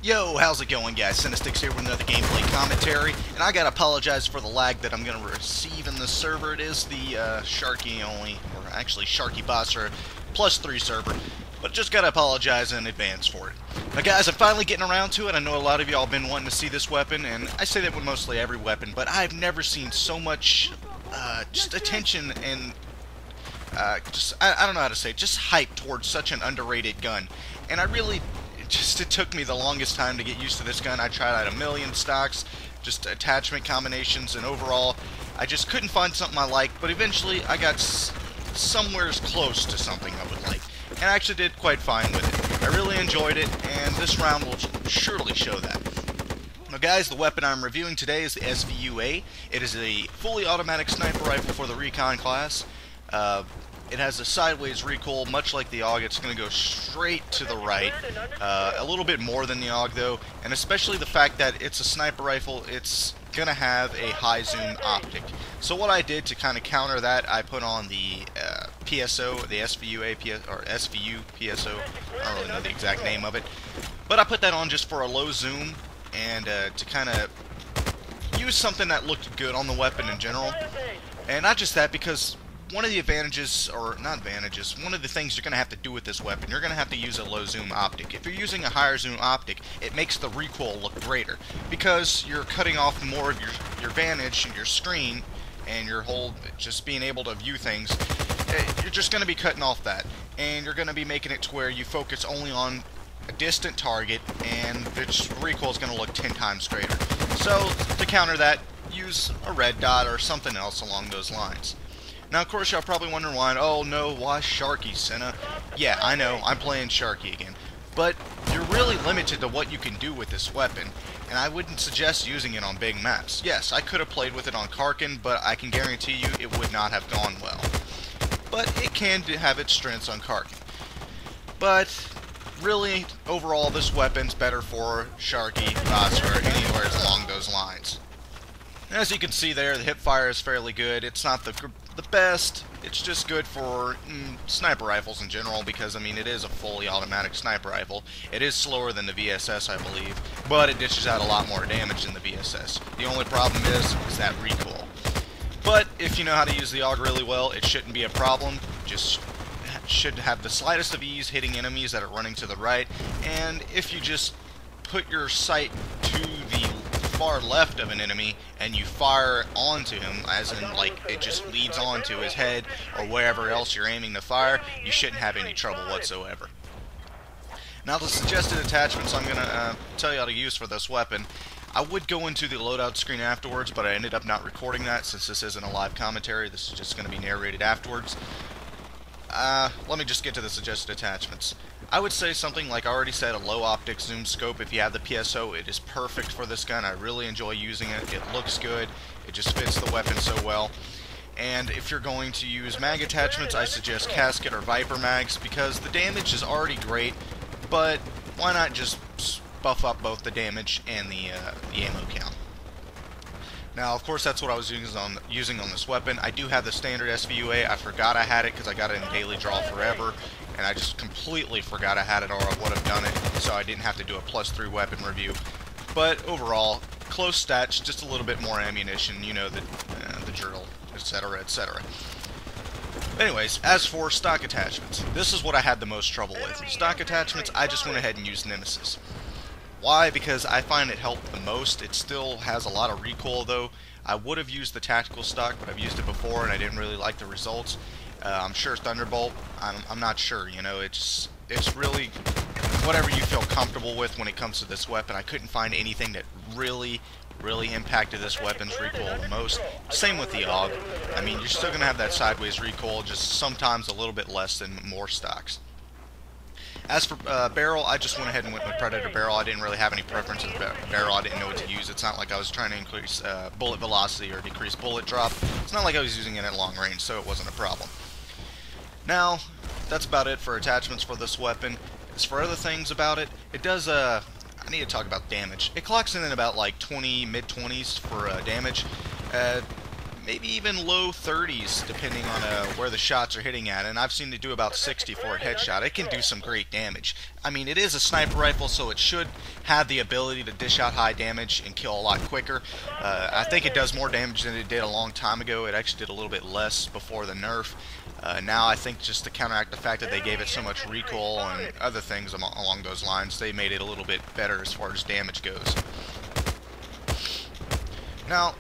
Yo, how's it going, guys? CINNAStixx here with another gameplay commentary, and I gotta apologize for the lag that I'm gonna receive in the server. It is the Sharky only, or actually Sharky Boss or +3 server, but just gotta apologize in advance for it. Now guys, I'm finally getting around to it. I know a lot of y'all been wanting to see this weapon, and I say that with mostly every weapon, but I've never seen so much just attention and I don't know how to say it, just hype towards such an underrated gun. And it took me the longest time to get used to this gun. I tried out a million stocks, just attachment combinations, and overall, I just couldn't find something I liked, but eventually I got somewhere close to something I would like. And I actually did quite fine with it. I really enjoyed it, and this round will surely show that. Now guys, the weapon I'm reviewing today is the SVU-A. It is a fully automatic sniper rifle for the Recon class. It has a sideways recoil, much like the AUG. It's going to go straight to the right, a little bit more than the AUG though, and especially the fact that it's a sniper rifle, it's going to have a high zoom optic. So what I did to kind of counter that, I put on the PSO, the SVU-A, or SVU PSO, I don't really know the exact name of it, but I put that on just for a low zoom, and to kind of use something that looked good on the weapon in general. And not just that, because one of the advantages, or not advantages, one of the things you're going to have to do with this weapon, you're going to have to use a low zoom optic. If you're using a higher zoom optic, it makes the recoil look greater, because you're cutting off more of your vantage, your screen, and your whole, just being able to view things. You're just going to be cutting off that, and you're going to be making it to where you focus only on a distant target, and the recoil is going to look 10 times greater. So, to counter that, use a red dot or something else along those lines. Now, of course, y'all probably wondering why, oh no, why Sharky, Cinna? Yeah, I know, I'm playing Sharky again. But you're really limited to what you can do with this weapon, and I wouldn't suggest using it on big maps. Yes, I could have played with it on Karkin, but I can guarantee you it would not have gone well. But it can have its strengths on Karkin. But really, overall, this weapon's better for Sharky, Boss, or anywhere along those lines. As you can see there, the hip fire is fairly good. It's not the best. It's just good for sniper rifles in general, because I mean it is a fully automatic sniper rifle. It is slower than the VSS, I believe, but it dishes out a lot more damage than the VSS. The only problem is that recoil. But if you know how to use the AUG really well, it shouldn't be a problem. Just should have the slightest of ease hitting enemies that are running to the right, and if you just put your sight to the far left of an enemy and you fire onto him, as in like it just leads onto his head or wherever else you're aiming to fire, you shouldn't have any trouble whatsoever. Now the suggested attachments I'm going to tell you how to use for this weapon. I would go into the loadout screen afterwards, but I ended up not recording that since this isn't a live commentary. This is just going to be narrated afterwards. Let me just get to the suggested attachments. I would say something like I already said, a low optic zoom scope. If you have the PSO, it is perfect for this gun. I really enjoy using it. It looks good. It just fits the weapon so well. And if you're going to use mag attachments, I suggest Casket or Viper mags, because the damage is already great, but why not just buff up both the damage and the ammo count. Now, of course, that's what I was using on this weapon. I do have the standard SVU-A. I forgot I had it because I got it in Daily Draw forever, and I just completely forgot I had it, or I would have done it, so I didn't have to do a +3 weapon review. But overall, close stats, just a little bit more ammunition, you know, the drill, etc., etc. Anyways, as for stock attachments, this is what I had the most trouble with. Stock attachments, I just went ahead and used Nemesis. Why? Because I find it helped the most. It still has a lot of recoil though. I would have used the tactical stock, but I've used it before and I didn't really like the results. I'm sure Thunderbolt, I'm not sure, you know, it's really whatever you feel comfortable with when it comes to this weapon. I couldn't find anything that really impacted this weapon's recoil the most. Same with the AUG. I mean, you're still going to have that sideways recoil, just sometimes a little bit less than more stocks. As for barrel, I just went ahead and went with Predator barrel. I didn't really have any preference in barrel. I didn't know what to use. It's not like I was trying to increase bullet velocity or decrease bullet drop. It's not like I was using it at long range, so it wasn't a problem. Now, that's about it for attachments for this weapon. As for other things about it, it does, I need to talk about damage. It clocks in at about like 20, mid-20s for damage. maybe even low 30s, depending on where the shots are hitting at. And I've seen it do about 60 for a headshot. It can do some great damage. I mean, it is a sniper rifle, so it should have the ability to dish out high damage and kill a lot quicker. I think it does more damage than it did a long time ago. It actually did a little bit less before the nerf. Now I think just to counteract the fact that they gave it so much recoil and other things along those lines, they made it a little bit better as far as damage goes. Now,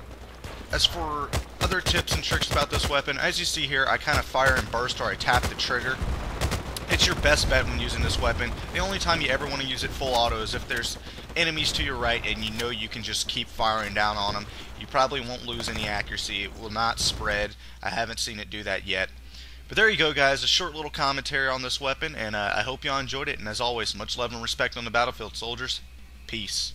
as for other tips and tricks about this weapon, as you see here, I kind of fire and burst, or I tap the trigger. It's your best bet when using this weapon. The only time you ever want to use it full auto is if there's enemies to your right and you know you can just keep firing down on them. You probably won't lose any accuracy. It will not spread. I haven't seen it do that yet. But there you go, guys, a short little commentary on this weapon, and I hope y'all enjoyed it. And as always, much love and respect on the battlefield, soldiers. Peace.